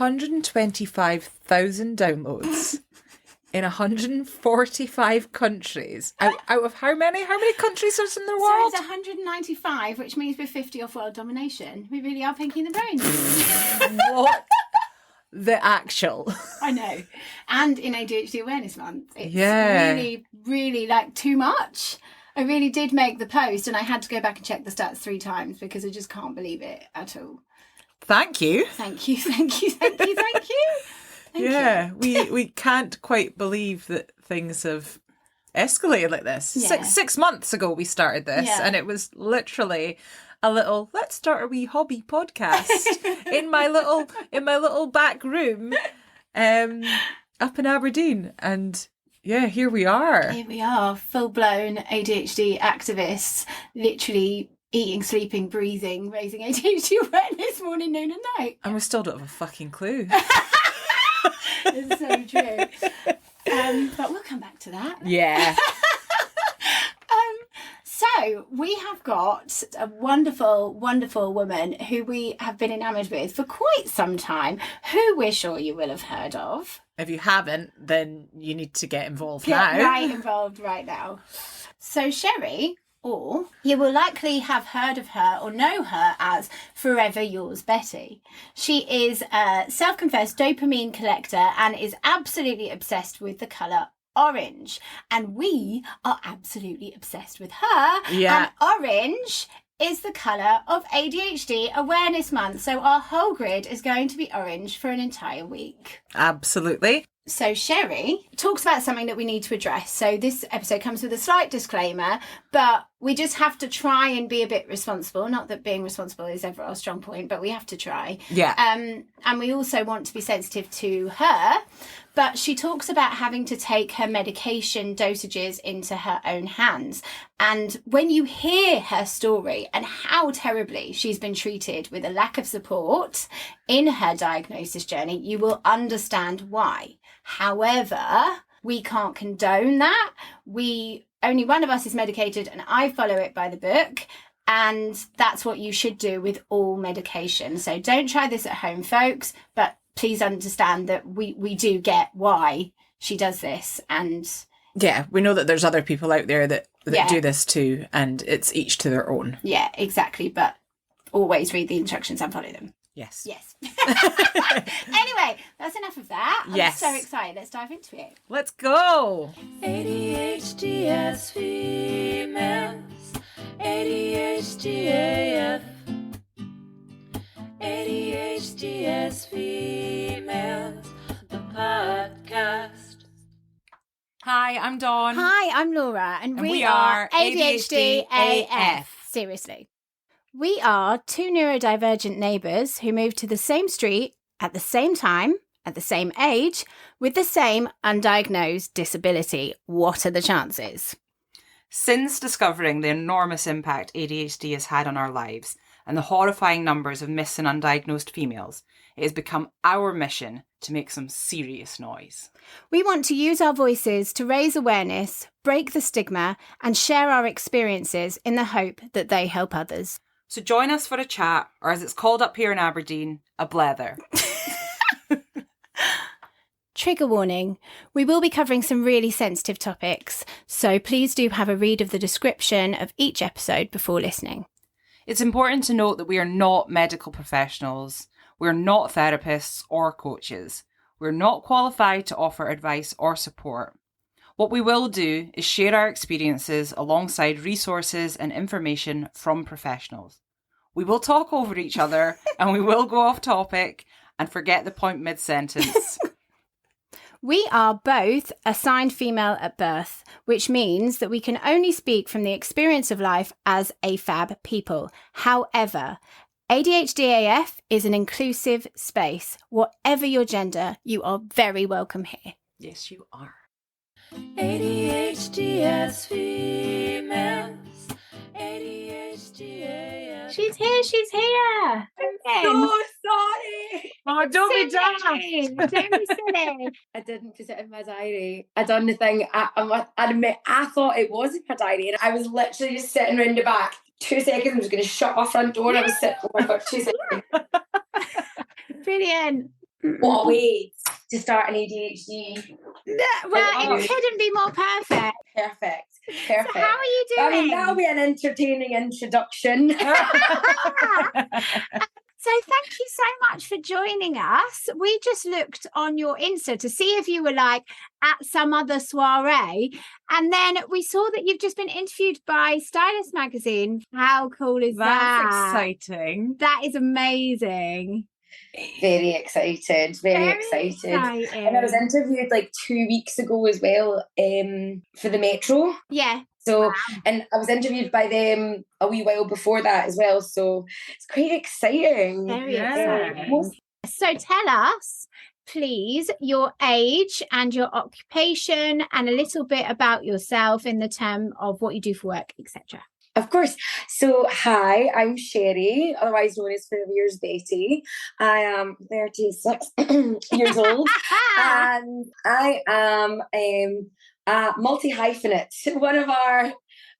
125,000 downloads in 145 countries. Out of how many? How many countries are in the world? So it's 195, which means we're 50 off world domination. We really are pinking the brains. What the actual? I know. And in ADHD Awareness Month, it's really, really like too much. I really did make the post and I had to go back and check the stats 3 times because I just can't believe it at all. Thank you. Thank you, thank you, thank you, thank you. Thank you. we can't quite believe that things have escalated like this. Yeah. Six months ago we started this and it was literally a little, let's start a wee hobby podcast in my little back room up in Aberdeen. And yeah, here we are. Here we are, full-blown ADHD activists, literally eating, sleeping, breathing, raising ADHD awareness morning, noon and night. And we still don't have a fucking clue. It's so true. But we'll come back to that. Yeah. So we have got a wonderful, wonderful woman who we have been enamoured with for quite some time, who we're sure you will have heard of. If you haven't, then you need to get involved Get now. right involved right now. So Sheri, or you will likely have heard of her or know her as Forever Yours Betty. She is a self-confessed dopamine collector and is absolutely obsessed with the colour orange. And we are absolutely obsessed with her. Yeah. And orange is the colour of ADHD Awareness Month. So our whole grid is going to be orange for an entire week. Absolutely. So Sheri talks about something that we need to address. So this episode comes with a slight disclaimer, but we just have to try and be a bit responsible. Not that being responsible is ever our strong point, but we have to try. Yeah. And we also want to be sensitive to her. But she talks about having to take her medication dosages into her own hands. And when you hear her story and how terribly she's been treated with a lack of support in her diagnosis journey, you will understand why. However, we can't condone that. Only one of us is medicated and I follow it by the book. And that's what you should do with all medication. So don't try this at home, folks, but please understand that we do get why she does this. And yeah, we know that there's other people out there that do this too, and it's each to their own. Yeah, exactly. But always read the instructions and follow them. Yes. Anyway, that's enough of that. I'm so excited. Let's dive into it. Let's go. ADHD as females, ADHD AF, ADHD as females, the podcast. Hi, I'm Dawn. Hi, I'm Laura, and we are ADHD AF. Seriously. We are 2 neurodivergent neighbours who moved to the same street at the same time, at the same age, with the same undiagnosed disability. What are the chances? Since discovering the enormous impact ADHD has had on our lives and the horrifying numbers of missing undiagnosed females, it has become our mission to make some serious noise. We want to use our voices to raise awareness, break the stigma, and share our experiences in the hope that they help others. So join us for a chat, or as it's called up here in Aberdeen, a blether. Trigger warning, we will be covering some really sensitive topics, so please do have a read of the description of each episode before listening. It's important to note that we are not medical professionals, we're not therapists or coaches, we're not qualified to offer advice or support. What we will do is share our experiences alongside resources and information from professionals. We will talk over each other and we will go off topic and forget the point mid-sentence. We are both assigned female at birth, which means that we can only speak from the experience of life as AFAB people. However, ADHD AF is an inclusive space. Whatever your gender, you are very welcome here. Yes, you are. ADHD as females, ADHD AF. She's here. So sorry. Oh, don't be daft. Don't be silly. I didn't put it in my diary. I done the thing. I admit, I thought it was in my diary, and I was literally just sitting round the back. 2 seconds, I was going to shut my front door. I was sitting. Oh my God, 2 seconds. Brilliant. What a way to start an ADHD. Well, it couldn't be more perfect. Perfect. So how are you doing? I mean, that'll be an entertaining introduction. So thank you so much for joining us. We just looked on your Insta to see if you were like at some other soiree. And then we saw that you've just been interviewed by Stylist Magazine. How cool is that? That's exciting. That is amazing. Very excited. Very excited. And I was interviewed like 2 weeks ago as well for the Metro. Yeah. So, and I was interviewed by them a wee while before that as well. So it's quite exciting. Very exciting. So tell us, please, your age and your occupation and a little bit about yourself in the term of what you do for work, etc. Of course. So, hi, I'm Sheri, otherwise known as Years Betty. I am 36 years old, and I am a multi-hyphenate, one of our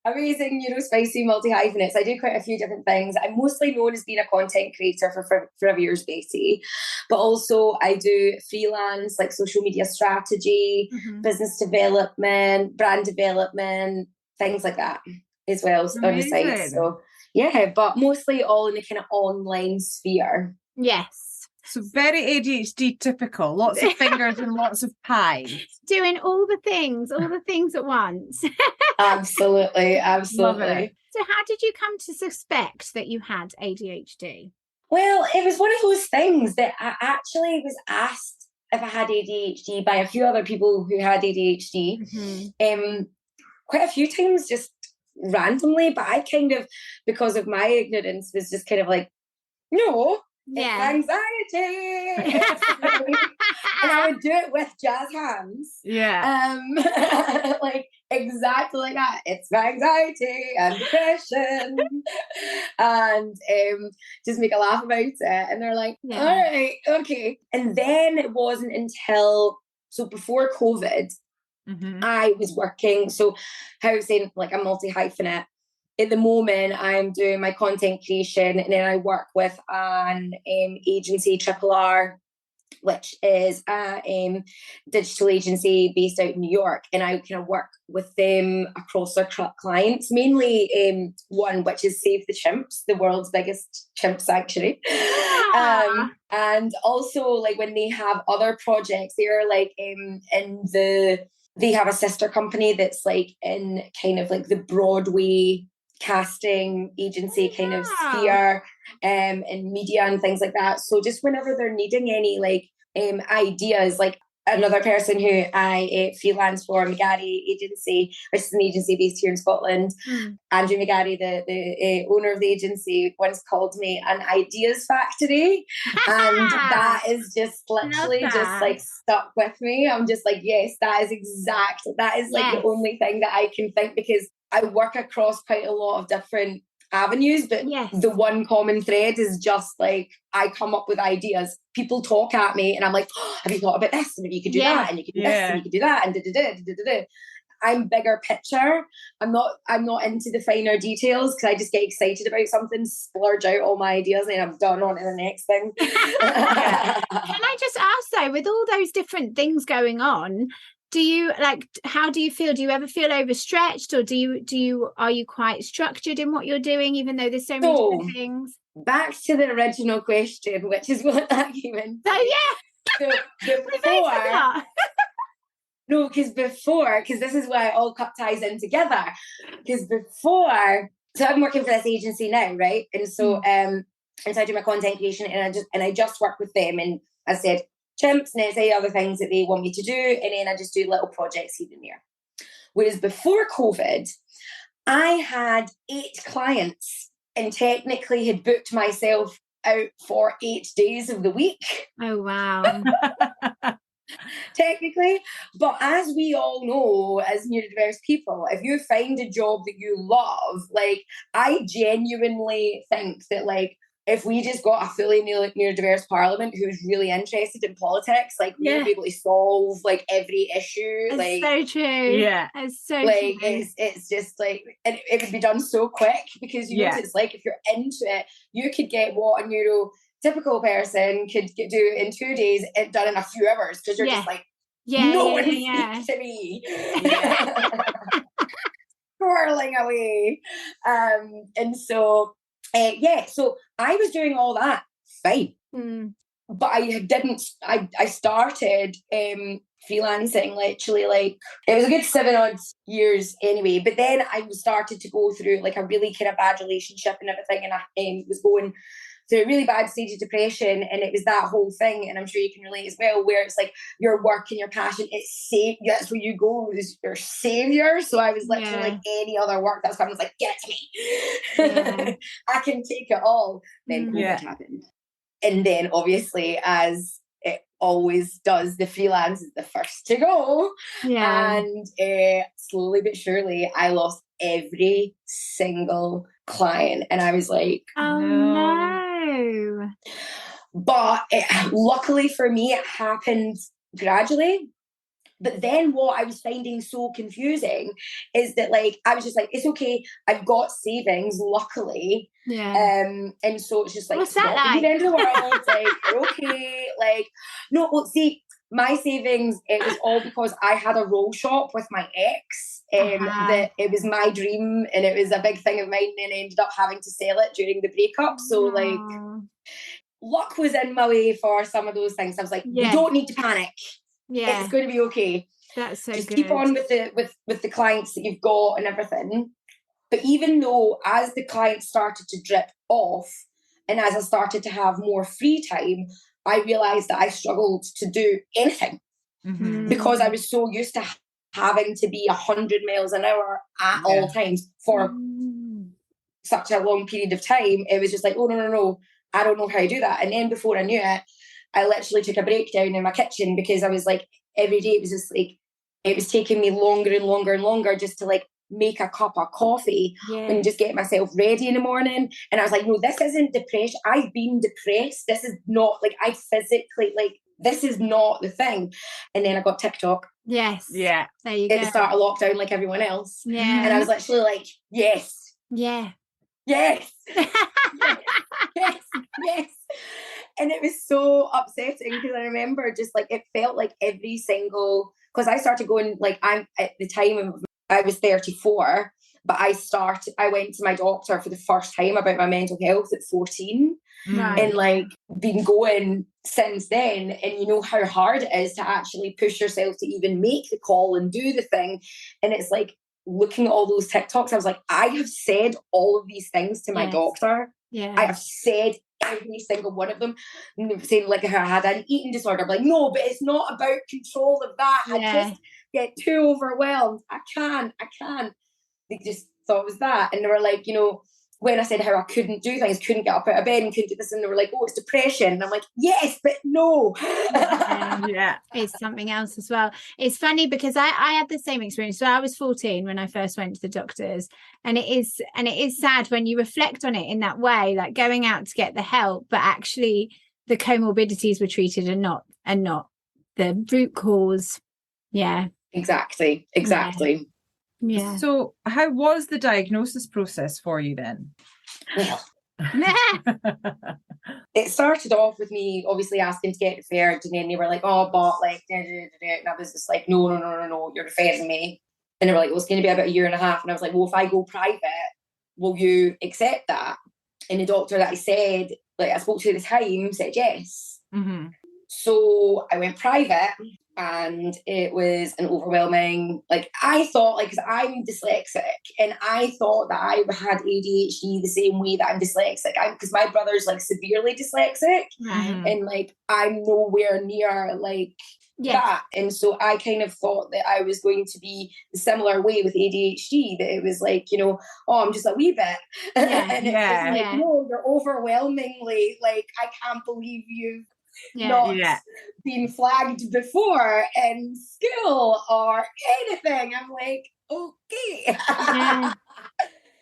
amazing neurospicy multi-hyphenates. I do quite a few different things. I'm mostly known as being a content creator for Years Betty, but also I do freelance, like social media strategy, business development, brand development, things like that as well on the side. So yeah, but mostly all in the kind of online sphere. Yes. So very ADHD typical. Lots of fingers and lots of pies. Doing all the things at once. Absolutely. Love it. So how did you come to suspect that you had ADHD? Well, it was one of those things that I actually was asked if I had ADHD by a few other people who had ADHD. Quite a few times, just randomly, but I kind of, because of my ignorance, was just kind of like, no, it's anxiety. And I would do it with jazz hands. Yeah. Like exactly like that. It's my anxiety and depression. And just make a laugh about it. And they're like, all right, okay. And then it wasn't until, so before COVID, I was working. So how I was saying, like a multi-hyphenate. At the moment, I'm doing my content creation, and then I work with an agency, Triple R, which is a digital agency based out in New York. And I kind of work with them across their clients, mainly one which is Save the Chimps, the world's biggest chimp sanctuary. And also, like when they have other projects, they're like they have a sister company that's like in kind of like the Broadway casting agency kind of sphere and media and things like that. So just whenever they're needing any like ideas, like another person who I freelance for, McGarry Agency, which is an agency based here in Scotland. Andrew McGarry, the owner of the agency, once called me an ideas factory. And that is just literally just like stuck with me. I'm just like, yes, that is like the only thing that I can think, because I work across quite a lot of different avenues, but the one common thread is just like I come up with ideas. People talk at me and I'm like, oh, have you thought about this? And you could do that, and you could do this, and you could do that, and I'm bigger picture. I'm not into the finer details, because I just get excited about something, splurge out all my ideas, and I'm done on to the next thing. Can I just ask though, with all those different things going on, how do you feel? Do you ever feel overstretched, or are you quite structured in what you're doing, even though there's so many different things? Back to the original question, which is what that came in. So because this is why it all ties in together. Because before, so I'm working for this agency now, right? And so and so I do my content creation, and I just work with them, and I said chimps, and then say other things that they want me to do, and then I just do little projects here and there. Whereas before COVID, I had 8 clients and technically had booked myself out for 8 days of the week. Oh, wow. Technically. But as we all know, as neurodiverse people, if you find a job that you love, like I genuinely think that like if we just got a fully neurodiverse parliament who's really interested in politics, like we'll be able to solve like every issue. It's like so true. Yeah. It's so like true. it's just like, and it would be done so quick, because you know what it's like, if you're into it, you could get what a neuro typical person could do it in 2 days, it done in a few hours, because you're just like, no one speak to me. Twirling away. And so so I was doing all that fine. But I started freelancing literally, like, it was a good 7 odd years anyway, but then I started to go through like a really kind of bad relationship and everything, and I was going through a really bad stage of depression, and it was that whole thing, and I'm sure you can relate as well, where it's like your work and your passion, that's where you go, is your savior. So I was literally like, any other work that's coming, I was like, get to me. I can take it all. Then COVID happened. And then obviously, as it always does, the freelance is the first to go. And slowly but surely, I lost every single client. And I was like, oh no. But luckily for me, it happened gradually. But then what I was finding so confusing is that, like, I was just like, it's okay, I've got savings, luckily. And so it's just like, what's that like? The end of the world. Like, you're okay. Like, no, well, see, my savings, it was all because I had a roll shop with my ex. That it was my dream, and it was a big thing of mine, and I ended up having to sell it during the breakup. So like, luck was in my way for some of those things. I was like, we don't need to panic. It's going to be okay. That's so just good. keep on with the clients that you've got and everything. But even though, as the clients started to drip off, and as I started to have more free time, I realized that I struggled to do anything because I was so used to having to be 100 miles an hour at all times for such a long period of time. It was just like, oh, no, I don't know how to do that. And then before I knew it, I literally took a breakdown in my kitchen, because I was like, every day it was just like, it was taking me longer and longer and longer just to like make a cup of coffee and just get myself ready in the morning. And I was like, no, this isn't depression. I've been depressed. This is not like, I physically, like, this is not the thing. And then I got TikTok. Yes. Yeah. There you go. At the start of lockdown, like everyone else. Yeah. And I was literally like, yes. Yeah. Yes. yes. And it was so upsetting, because I remember just like, it felt like every single, because I started going, like, I'm at the time I was 34, but I went to my doctor for the first time about my mental health at 14. And like, been going since then. And you know how hard it is to actually push yourself to even make the call and do the thing. And it's like, looking at all those TikToks, I was like, I have said all of these things to my doctor. I have said every single one of them, saying like I had an eating disorder. I'm like, no, but it's not about control of that. I just get too overwhelmed. I can't. They just thought it was that. And they were like, you know, when I said how I couldn't do things, couldn't get up out of bed and couldn't do this, and they were like, oh, it's depression. And I'm like, yes, but no. It's something else as well. It's funny because I had the same experience. So I was 14 when I first went to the doctors, and it is sad when you reflect on it in that way, like going out to get the help, but actually the comorbidities were treated and not the root cause. Exactly. Yeah. So how was the diagnosis process for you then? Well, it started off with me obviously asking to get referred, and then they were like, oh, but like, and I was just like, no, you're referring me. And they were like, well, it's going to be about a year and a half. And I was like, well, if I go private, will you accept that? And the doctor that I spoke to at the time said yes. So I went private, and it was an overwhelming, like, I thought, like, because I'm dyslexic, and I thought that I had ADHD the same way that I'm dyslexic, because my brother's like severely dyslexic, and like I'm nowhere near like that. And so I kind of thought that I was going to be the similar way with ADHD, that it was like, you know, oh, I'm just a wee bit. And it was like, no, you're overwhelmingly, like, I can't believe you've not been flagged before in school or anything. I'm like, okay.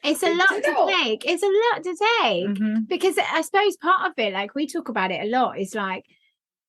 It's a lot to take. It's a lot to take, because I suppose part of it, like we talk about it a lot, is like,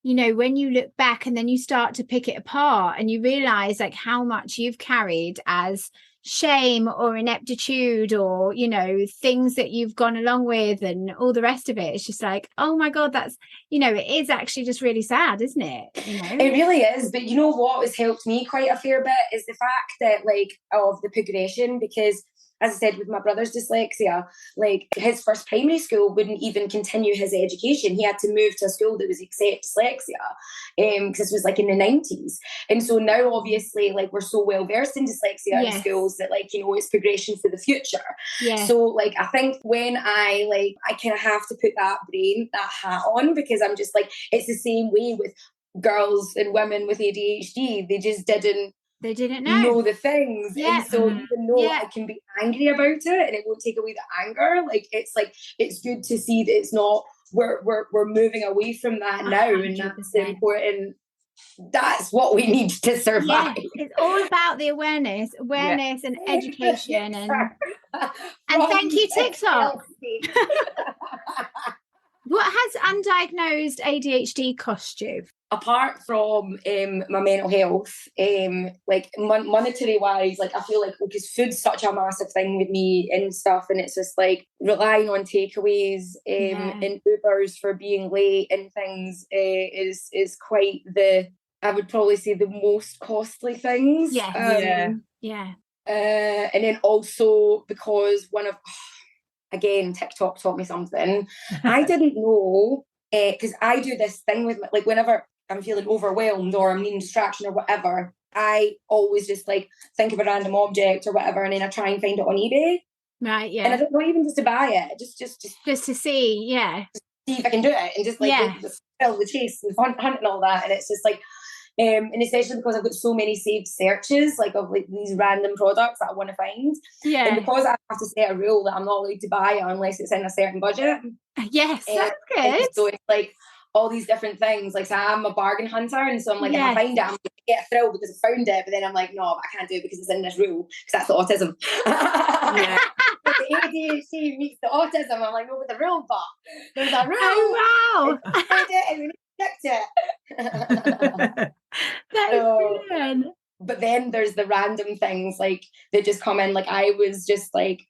you know, when you look back and then you start to pick it apart and you realize like how much you've carried as shame or ineptitude or, you know, things that you've gone along with and all the rest of it. It's just like, oh my God, that's, you know, it is actually just really sad, isn't it? You know, it really is. But you know what has helped me quite a fair bit is the fact that, like, of the progression, because as I said, with my brother's dyslexia, like, his first primary school wouldn't even continue his education. He had to move to a school that was accept dyslexia, because this was like in the 90s. And so now, obviously, like, we're so well versed in dyslexia in schools that, like, you know, it's progression for the future. So, like, I think when I kind of have to put that hat on, because I'm just like, it's the same way with girls and women with ADHD. They just didn't know the things. And so even though I can be angry about it and it won't take away the anger, like, it's good to see that it's not, we're moving away from that now. 100%. And that's important. That's what we need to survive. It's all about the awareness and education. And thank you, TikTok. What has undiagnosed ADHD cost you? Apart from my mental health, like, monetary wise, like, I feel like, because food's such a massive thing with me and stuff, and it's just like relying on takeaways and Ubers for being late and things is quite I would probably say the most costly things. And then also because again, TikTok taught me something. I didn't know, because I do this thing with, like, whenever I'm feeling overwhelmed or I'm needing distraction or whatever, I always just, like, think of a random object or whatever, and then I try and find it on eBay. Right, yeah. And I don't know, even just to buy it, just to see, just see if I can do it, and just, like, just fill the chase and hunt and all that. And it's just like, and especially because I've got so many saved searches, like, of, like, these random products that I want to find. And because I have to set a rule that I'm not allowed to buy it unless it's in a certain budget. Yes, that's good. So it's like all these different things. Like, so I'm a bargain hunter, and so I'm like, if I find it, I'm going to get a thrill because I found it. But then I'm like, no, I can't do it because it's in this rule, because that's the autism. The ADHD meets the autism. I'm like, no, with the rule, but there's a rule. Oh, wow. And we need to fix it. That is brilliant. But then there's the random things, like, that just come in. Like, I was just, like,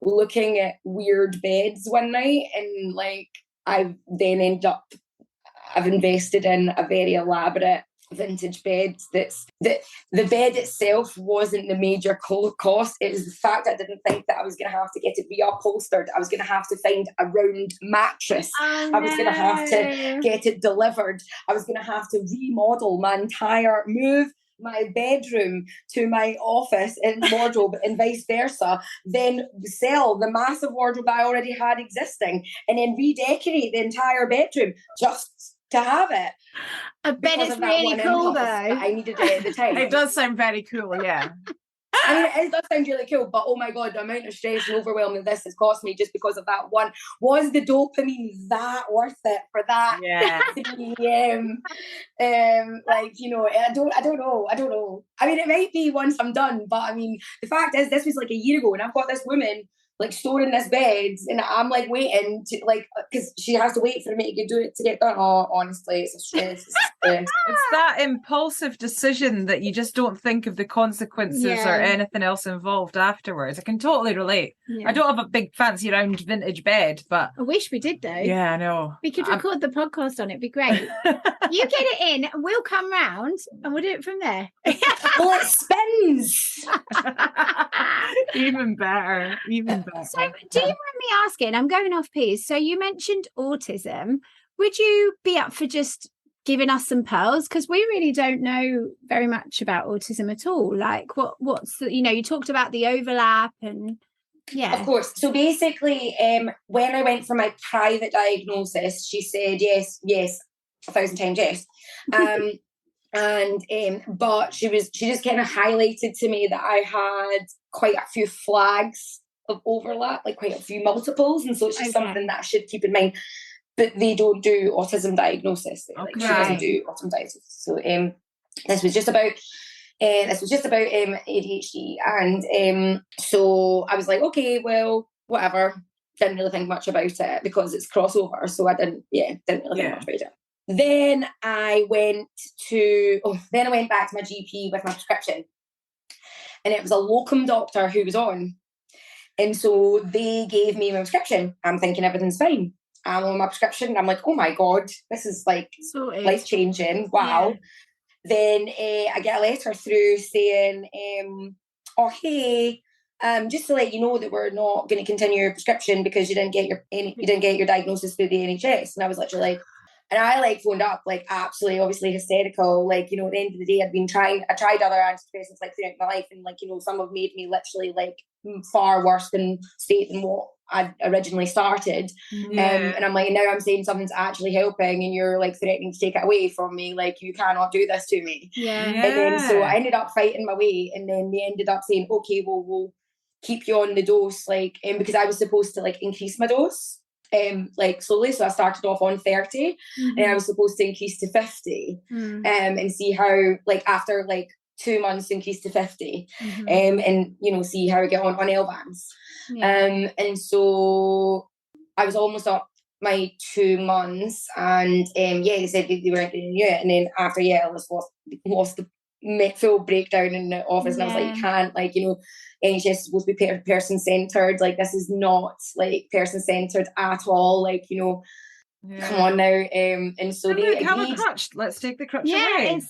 looking at weird beds one night, and, like, I've invested in a very elaborate vintage bed that the bed itself wasn't the major cost. It was the fact I didn't think that I was going to have to get it reupholstered. I was going to have to find a round mattress. I was going to have to get it delivered. I was going to have to remodel move my bedroom to my office and wardrobe and vice versa, then sell the massive wardrobe that I already had existing, and then redecorate the entire bedroom just to have it. I bet it's really cool, though. I needed it at the time. It does sound very cool, yeah. I mean, it does sound really cool, but oh my God, the amount of stress and overwhelm that this has cost me just because of that one. Was the dopamine that worth it for that? Yeah. Like, you know, I don't know. I mean, it might be once I'm done, but I mean, the fact is, this was like a year ago, and I've got this woman, like, storing this bed, and I'm, like, waiting to, like, because she has to wait for me to do it to get done. Oh, honestly, it's a stress. It's that impulsive decision that you just don't think of the consequences or anything else involved afterwards. I can totally relate. I don't have a big fancy round vintage bed, but I wish we did, though. Yeah, I know. We could record the podcast on it. It'd be great. You get it in, and we'll come round, and we'll do it from there. Well, it spins. Even better. So, do you mind me asking? I'm going off piece. So, you mentioned autism. Would you be up for just giving us some pearls? Because we really don't know very much about autism at all. Like, what's the, you talked about the overlap and. Yeah, of course. So basically, when I went for my private diagnosis, she said yes, 1,000 times yes. But she just kind of highlighted to me that I had quite a few flags of overlap, like quite a few multiples, and so it's just something that I should keep in mind. But they don't do autism diagnosis. Like, she doesn't do autism diagnosis. So this was just about ADHD, and so I was like, okay, well, whatever. Didn't really think much about it because it's crossover, so I didn't really think much about it. Then I went back to my GP with my prescription, and it was a locum doctor who was on. And so they gave me my prescription. I'm thinking everything's fine. I'm on my prescription. I'm like, oh my God, this is like Sorted. life-changing. Wow. Yeah. Then I get a letter through saying, oh, hey, just to let you know that we're not going to continue your prescription because you didn't get your diagnosis through the NHS. And I was literally like, and I like phoned up like absolutely obviously hysterical. Like, you know, at the end of the day, I tried other antidepressants like throughout my life, and like, you know, some have made me literally like far worse state than what I originally started. And I'm like, now I'm saying something's actually helping and you're like threatening to take it away from me. Like, you cannot do this to me. And then so I ended up fighting my way, and then they ended up saying, okay, well, we'll keep you on the dose, like, because I was supposed to like increase my dose like slowly. So I started off on 30 and I was supposed to increase to 50 and see how, like, after like 2 months increase to 50 and, you know, see how I get on L-bands. And so I was almost up my 2 months, and they said they weren't going to do it. And then after I lost the full breakdown in the office, and I was like, you can't, like, you know, NHS is supposed to be person-centred, like, this is not like person-centred at all, like, you know, come on now. And so they have a agreed. crutch, let's take the crutch Yeah, away.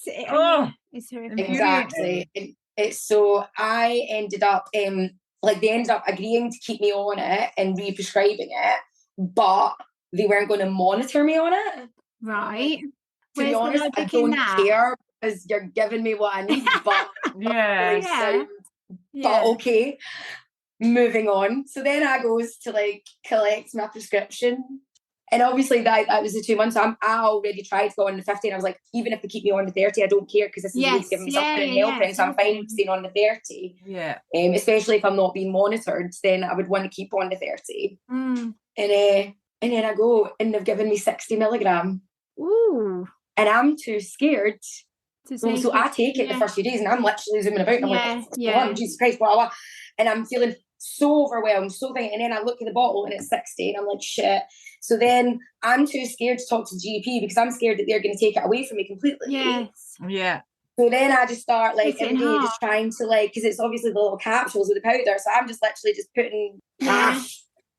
it's horrific. Exactly. It's so I ended up like, they ended up agreeing to keep me on it and re-prescribing it, but they weren't going to monitor me on it. Right. To be honest, I don't care because you're giving me what I need, but but okay, moving on. So then I goes to like collect my prescription, and obviously that was the 2 months. I already tried to go on the 50, and I was like, even if they keep me on the 30, I don't care, because this is a way to give me something and helping. So I'm fine staying on the 30. Especially if I'm not being monitored, then I would want to keep on the 30. And then I go, and they've given me 60 milligram. Ooh. And I'm too scared. So I take it the first few days, and I'm literally zooming about. And I'm like, Jesus Christ, blah, blah. And I'm feeling so overwhelmed, so thinking. And then I look at the bottle, and it's 60, and I'm like, shit. So then I'm too scared to talk to the GP, because I'm scared that they're going to take it away from me completely. So then I just start, like, every day just trying to, like, because it's obviously the little capsules with the powder. So I'm just literally just putting half.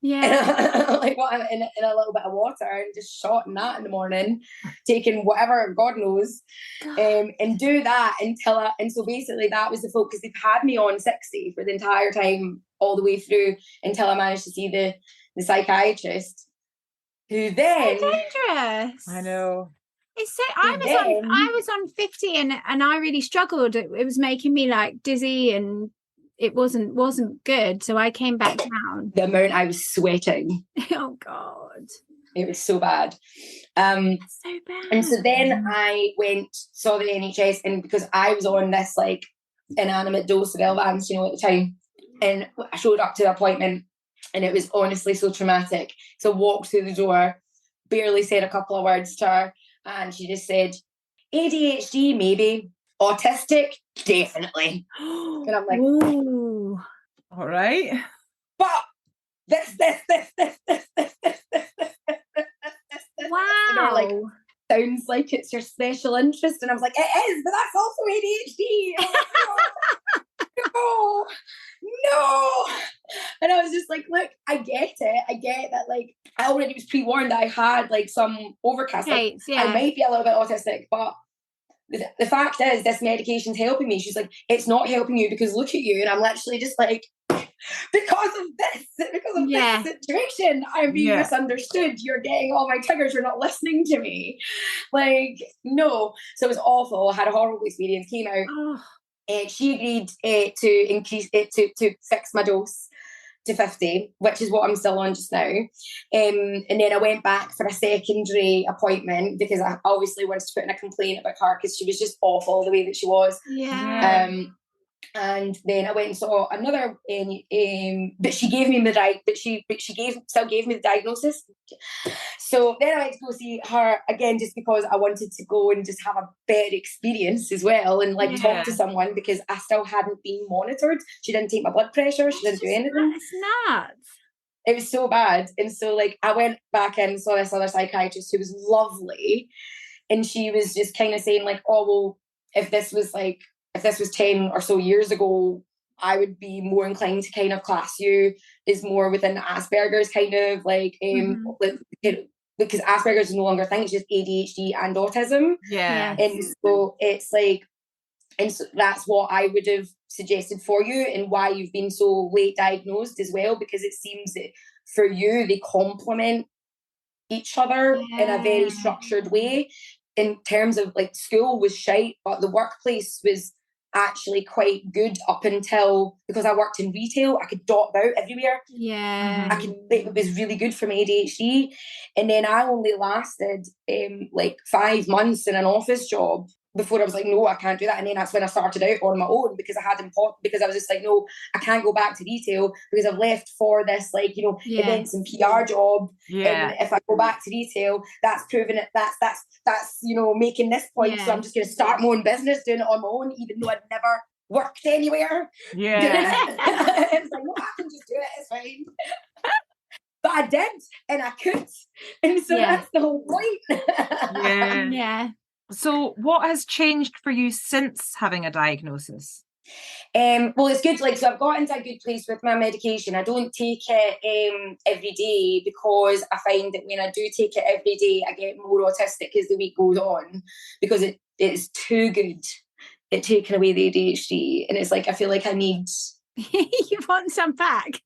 Like, what, in a little bit of water, and just shotting that in the morning, taking whatever, God knows, and do that until and so basically that was the focus. They've had me on 60 for the entire time, all the way through, until I managed to see the psychiatrist, who then so dangerous. I know. It's so I was on 50 and I really struggled. It was making me like dizzy, and it wasn't good. So I came back down. The amount I was sweating. Oh God. It was so bad. That's so bad. And so then I saw the NHS, and because I was on this like inanimate dose of L-bands, you know, at the time, and I showed up to the appointment, and it was honestly so traumatic. So I walked through the door, barely said a couple of words to her, and she just said, ADHD maybe, autistic definitely. And I'm like, ooh, all right, but this. Wow. And they're like, sounds like it's your special interest. And I was like, it is, but that's also ADHD. I'm like, no. And I was just like, look, I get it. I get that, like, I already was pre-warned that I had like some overcast. Like, I might be a little bit autistic, but the fact is, this medication's helping me. She's like, it's not helping you because look at you. And I'm literally just like, because of this situation, I'm being misunderstood. You're getting all my triggers. You're not listening to me. Like, no. So it was awful. I had a horrible experience. Came out. She agreed to increase it to fix my dose to 50, which is what I'm still on just now. And then I went back for a secondary appointment because I obviously wanted to put in a complaint about her because she was just awful the way that she was. And then I went and saw another, but she gave me still gave me the diagnosis. So then I went to go see her again, just because I wanted to go and just have a better experience as well, and like talk to someone, because I still hadn't been monitored. She didn't take my blood pressure. She didn't do anything. That's nuts. It was so bad. And so like I went back in and saw this other psychiatrist who was lovely, and she was just kind of saying like, oh well, if this was 10 or so years ago, I would be more inclined to kind of class you as more within Asperger's kind of like, because Asperger's is no longer a thing, it's just ADHD and autism. Yeah. And so it's like, and so that's what I would have suggested for you, and why you've been so late diagnosed as well, because it seems that for you, they complement each other in a very structured way. In terms of like, school was shite, but the workplace was actually quite good up until, because I worked in retail, I could dot about everywhere. It was really good for my ADHD. And then I only lasted like 5 months in an office job before I was like, no, I can't do that. And then that's when I started out on my own, because because I was just like, no, I can't go back to retail because I've left for this, like, you know, events and PR job. And if I go back to retail, that's proving it, that's you know, making this point. So I'm just going to start my own business, doing it on my own, even though I'd never worked anywhere. It's like, no, I can just do it, it's fine. But I did, and I could. And so that's the whole point. So what has changed for you since having a diagnosis? Well, it's good. Like, so I've got into a good place with my medication. I don't take it every day, because I find that when I do take it every day, I get more autistic as the week goes on, because it is too good at taking away the ADHD. And it's like, I feel like I need... You want some back?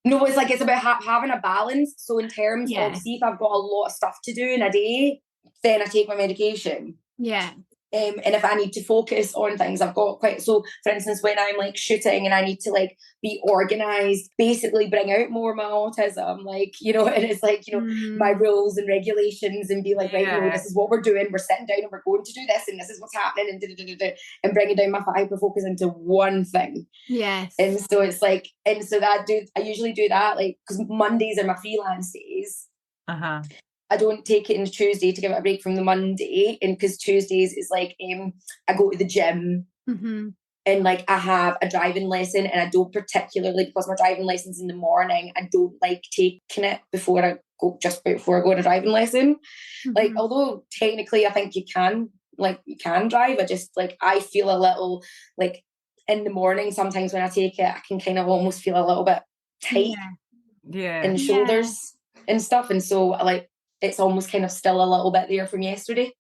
No, it's like, it's about having a balance. So in terms of, see, if I've got a lot of stuff to do in a day, then I take my medication. And if I need to focus on things, I've got quite... So, for instance, when I'm like shooting and I need to like be organised, basically bring out more of my autism, like, you know, and it's like, you know, my rules and regulations, and be like, right, you know, this is what we're doing. We're sitting down and we're going to do this, and this is what's happening, and bringing down my hyper focus into one thing. And so it's like, and so I usually do that, like, because Mondays are my freelance days. I don't take it in Tuesday to give it a break from the Monday, and because Tuesdays is like, I go to the gym, and like I have a driving lesson, and I don't particularly, because my driving lesson's in the morning, I don't like taking it before I go on a driving lesson. Like, although technically I think you can drive, I just like, I feel a little like in the morning sometimes when I take it, I can kind of almost feel a little bit tight in the shoulders and stuff, and so I like, it's almost kind of still a little bit there from yesterday.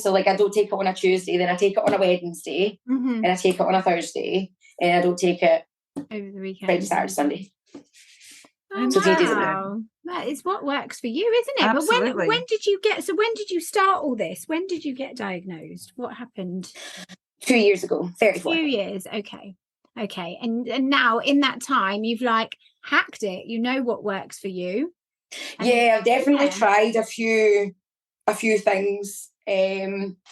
So like, I don't take it on a Tuesday, then I take it on a Wednesday, and I take it on a Thursday, and I don't take it over the weekend, Friday, Saturday, Sunday. So wow. That is what works for you, isn't it? Absolutely. But when did you start all this? When did you get diagnosed? What happened? 2 years ago, 34. 2 years, okay. And now in that time, you've like hacked it. You know what works for you. I've definitely tried a few things,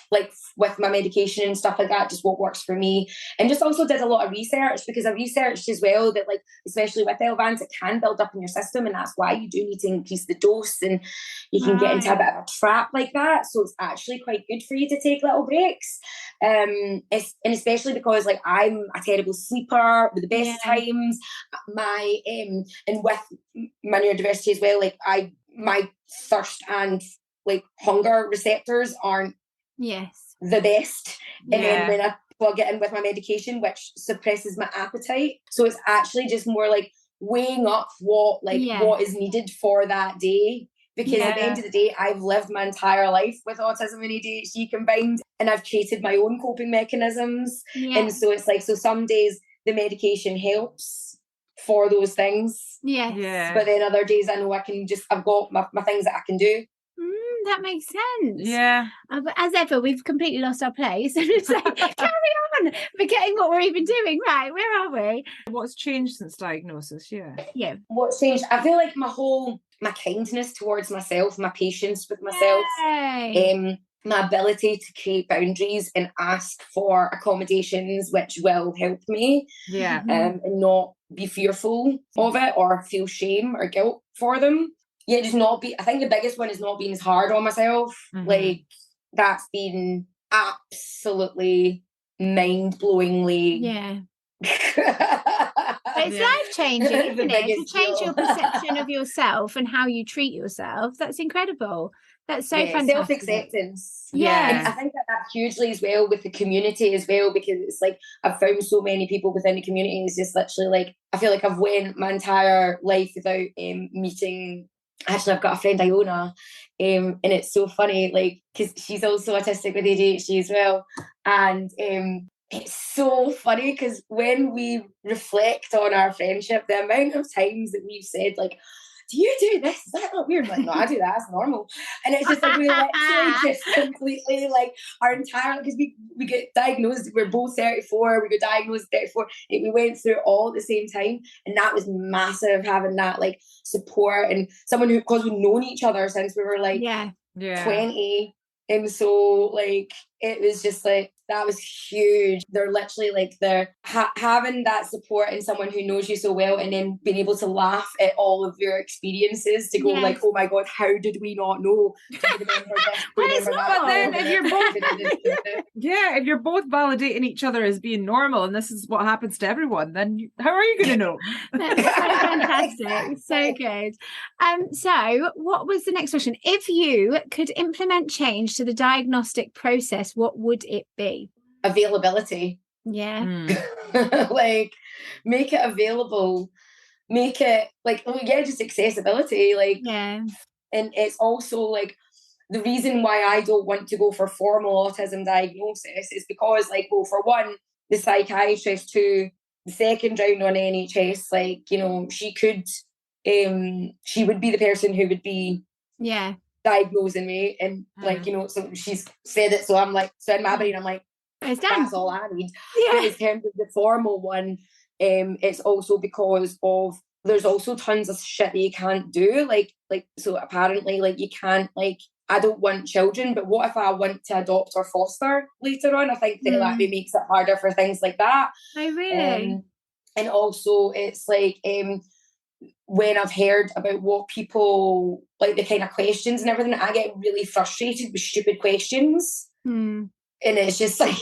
like with my medication and stuff like that, just what works for me, and just also did a lot of research, because I researched as well that, like, especially with Elvans, it can build up in your system, and that's why you do need to increase the dose, and you can get into a bit of a trap like that. So it's actually quite good for you to take little breaks, and especially because, like, I'm a terrible sleeper with the best times. My and with my neurodiversity as well, like, my thirst and like hunger receptors aren't the best, and then when I plug it in with my medication, which suppresses my appetite, so it's actually just more like weighing up what is needed for that day, because at the end of the day, I've lived my entire life with autism and ADHD combined, and I've created my own coping mechanisms, and so it's like, so some days the medication helps for those things, but then other days I know I've got my things that I can do. That makes sense. But as ever, we've completely lost our place. And it's like, carry on, forgetting what we're even doing. Right, where are we? What's changed since diagnosis? What's changed? I feel like my kindness towards myself, my patience with myself, my ability to create boundaries and ask for accommodations, which will help me, and not be fearful of it or feel shame or guilt for them. Just not be... I think the biggest one is not being as hard on myself. Like, that's been absolutely mind-blowingly... It's life-changing, isn't it? To change your perception of yourself and how you treat yourself. That's incredible. That's so fantastic. Self-acceptance. Yeah. And I think that's hugely as well with the community as well, because it's like I've found so many people within the community. It's just literally like I feel like I've went my entire life without meeting. Actually, I've got a friend, Iona, and it's so funny, like, because she's also autistic with ADHD as well. And it's so funny because when we reflect on our friendship, the amount of times that we've said, like, do you do this? Is that not weird? Like, no, I do that. It's normal. And it's just like we literally just completely like our entire, because we get diagnosed. We're both 34. We got diagnosed at 34. We went through it all at the same time, and that was massive, having that like support and someone who, because we've known each other since we were like 20. And so like it was just like that was huge. They're literally like they're having that support and someone who knows you so well, and then being able to laugh at all of your experiences to go like, oh my God, how did we not know? Do you remember this? Do you remember that? But then if you're both if you're both validating each other as being normal and this is what happens to everyone, then how are you going to know? That's so fantastic. So good. So what was the next question? If you could implement change to the diagnostic process, what would it be? Availability. Yeah. Like make it available, make it like, oh yeah, just accessibility, like, yeah. And it's also like the reason why I don't want to go for formal autism diagnosis is because, like, well, for one, the psychiatrist who the second round on NHS, like, you know, she would be the person who would be diagnosing me, and like, you know, so she's said it, so I'm like, so in my brain I'm like, that's all I need. But in terms of the formal one, it's also because of there's also tons of shit that you can't do, like so apparently like you can't, like, I don't want children, but what if I want to adopt or foster later on? I think that makes it harder for things like that. Oh really? And also it's like when I've heard about what people like, the kind of questions and everything, I get really frustrated with stupid questions. And it's just like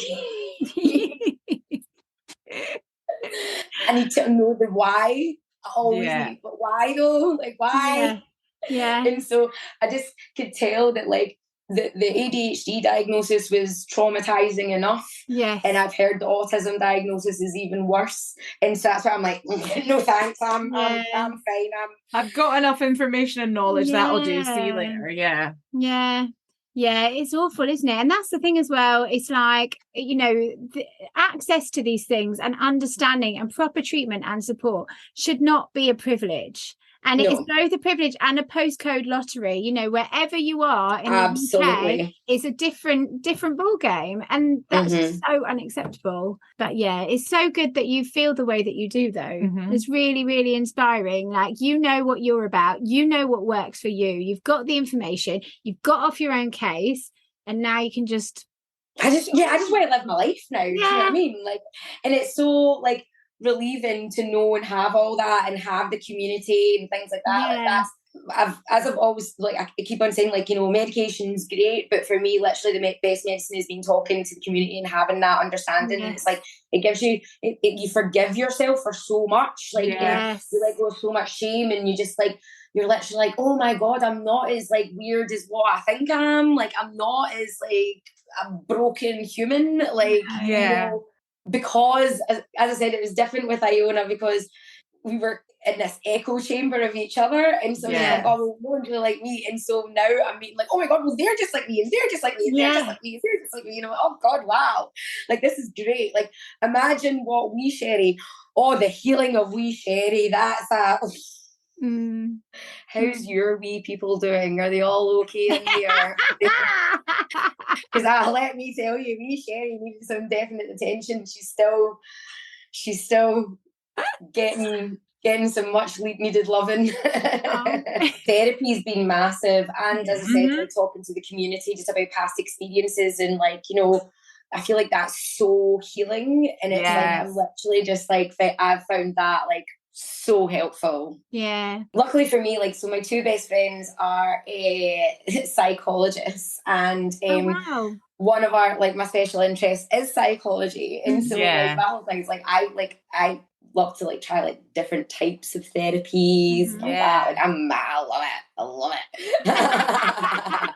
I need to know the why. I always need, but why though? Like why? Yeah. And so I just could tell that like the ADHD diagnosis was traumatizing enough. Yeah. And I've heard the autism diagnosis is even worse. And so that's why I'm like, no thanks, I'm fine. I've got enough information and knowledge, that'll do. See you later. Yeah, it's awful, isn't it? And that's the thing as well. It's like, you know, the access to these things and understanding and proper treatment and support should not be a privilege. And it is both a privilege and a postcode lottery. You know, wherever you are in the UK is a different ball game, and that's just so unacceptable. But yeah, it's so good that you feel the way that you do, though. It's really, really inspiring. Like, you know what you're about. You know what works for you. You've got the information. You've got off your own case, and now you can just. I just want to live my life now. Do you know what I mean? Like, and it's so like relieving to know and have all that and have the community and things like that. Like that's I've always, like, I keep on saying, like, you know, medication's great, but for me literally the best medicine has been talking to the community and having that understanding. And it's like it gives you you forgive yourself for so much, like you let go of so much shame, and you just like, you're literally like, oh my God, I'm not as like weird as what I think I am, like I'm not as like a broken human, like you know. Because, as I said, it was different with Iona because we were in this echo chamber of each other. And so it's like, oh, well, no one's really like me. And so now I'm being like, oh my God, well, they're just like me, and they're just like me, and they're just like me, and they're just like me. You know, oh God, wow. Like, this is great. Like, imagine what wee Sheri, the healing of wee Sheri, that's a... How's your wee people doing? Are they all okay in here? Because let me tell you, wee Sheri needed some definite attention. She's still getting some much needed loving. Therapy's been massive, and as I said, like, talking to the community just about past experiences, and like, you know, I feel like that's so healing, and it's like I'm literally just like, I've found that like so helpful. Luckily for me, like, so my two best friends are psychologists, and one of our, like, my special interest is psychology, and so like my whole thing is like I love to like try like different types of therapies and all that. Like I love it.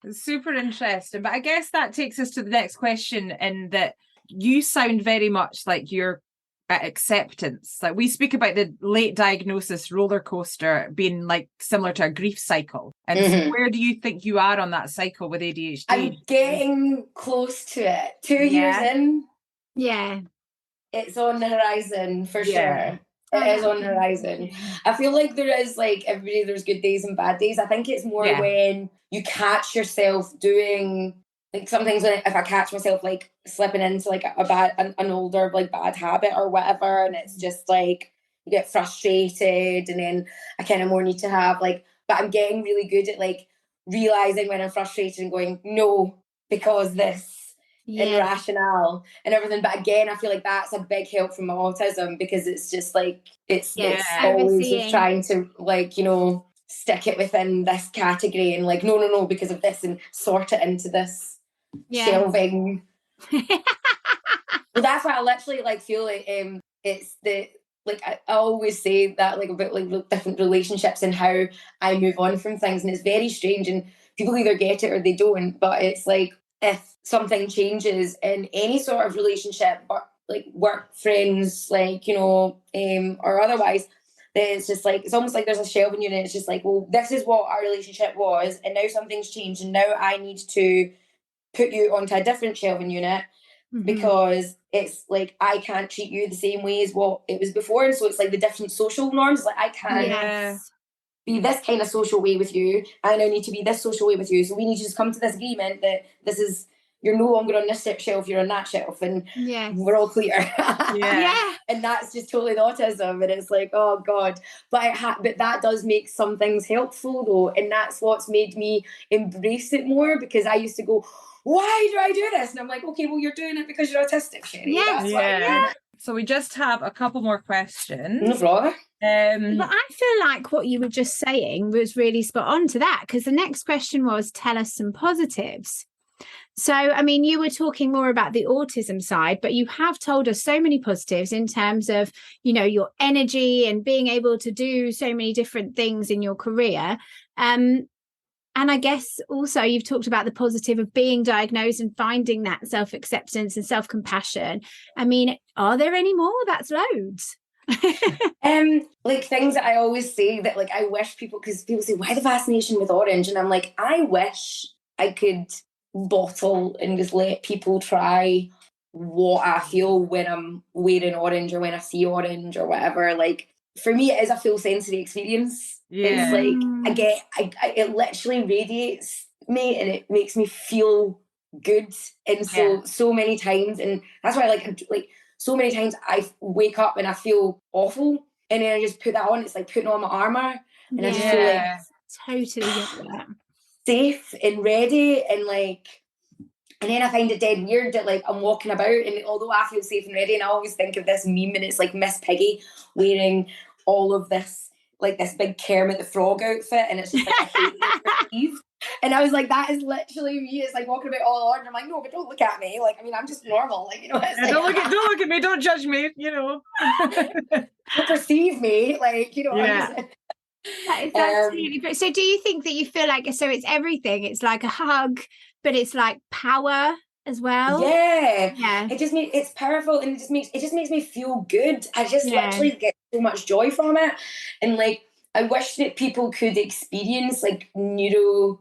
It's super interesting. But I guess that takes us to the next question, in that you sound very much like you're at acceptance. Like, we speak about the late diagnosis roller coaster being like similar to a grief cycle. And so where do you think you are on that cycle with ADHD? I'm getting close to it. 2 years in. Yeah. It's on the horizon for sure. It is on the horizon. I feel like there is like everybody, there's good days and bad days. I think it's more when you catch yourself doing like sometimes when if I catch myself like slipping into like an older like bad habit or whatever, and it's just like you get frustrated, and then I kind of more need to have like, but I'm getting really good at like realizing when I'm frustrated and going no, because this and rationale and everything. But again, I feel like that's a big help from my autism, because it's just like it's always just trying to like, you know, stick it within this category and like no because of this, and sort it into this shelving. Well, that's why I literally like feel like it's the like I always say that like about like different relationships and how I move on from things, and it's very strange, and people either get it or they don't. But it's like if something changes in any sort of relationship, or like work, friends, like, you know, or otherwise, then it's just like, it's almost like there's a shelving unit. It's just like, well, this is what our relationship was, and now something's changed, and now I need to put you onto a different shelving unit, because it's like I can't treat you the same way as what it was before. And so it's like the different social norms. Like I can't be this kind of social way with you. I now need to be this social way with you. So we need to just come to this agreement that this is, you're no longer on this shelf, you're on that shelf, and we're all clear. And that's just totally the autism, and it's like, oh God. But but that does make some things helpful though, and that's what's made me embrace it more, because I used to go, why do I do this? And I'm like, okay, well, you're doing it because you're autistic, Sheri. That's why I'm doing it. So we just have a couple more questions. No problem. But I feel like what you were just saying was really spot on to that, because the next question was, tell us some positives. So, I mean, you were talking more about the autism side, but you have told us so many positives in terms of, you know, your energy and being able to do so many different things in your career. And I guess also you've talked about the positive of being diagnosed and finding that self-acceptance and self-compassion. I mean, are there any more? That's loads. Like things that I always say that like I wish people, because people say, why the fascination with orange? And I'm like, I wish I could bottle and just let people try what I feel when I'm wearing orange or when I see orange or whatever. Like for me, it is a full sensory experience. It's like it literally radiates me, and it makes me feel good. And so many times, and that's why like so many times I wake up and I feel awful, and then I just put that on. It's like putting on my armor, and I just feel like totally get that. Safe and ready, and like, and then I find it dead weird that like I'm walking about, and although I feel safe and ready, and I always think of this meme, and it's like Miss Piggy wearing all of this like this big Kermit the Frog outfit, and it's just like I hate it. And I was like, that is literally me. It's like walking about all on. I'm like, no, but don't look at me. Like, I mean, I'm just normal. Like, you know, it's like, don't look at me. Don't judge me. You know, don't perceive me. Like, you know. That is absolutely great. So, do you think that you feel like so it's everything? It's like a hug, but it's like power as well. Yeah. It just makes it's powerful, and it just makes me feel good. I just literally get so much joy from it, and like I wish that people could experience like neurodiverse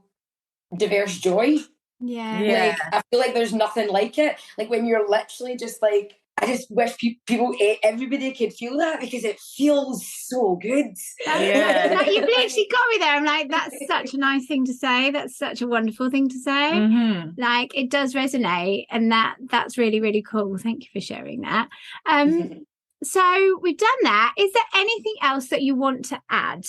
joy. Like I feel like there's nothing like it. Like when you're literally just like, I just wish people, everybody could feel that, because it feels so good. Like, you've literally got me there. I'm like, that's such a nice thing to say. That's such a wonderful thing to say. Like it does resonate, and that's really, really cool. Thank you for sharing that. So we've done that. Is there anything else that you want to add?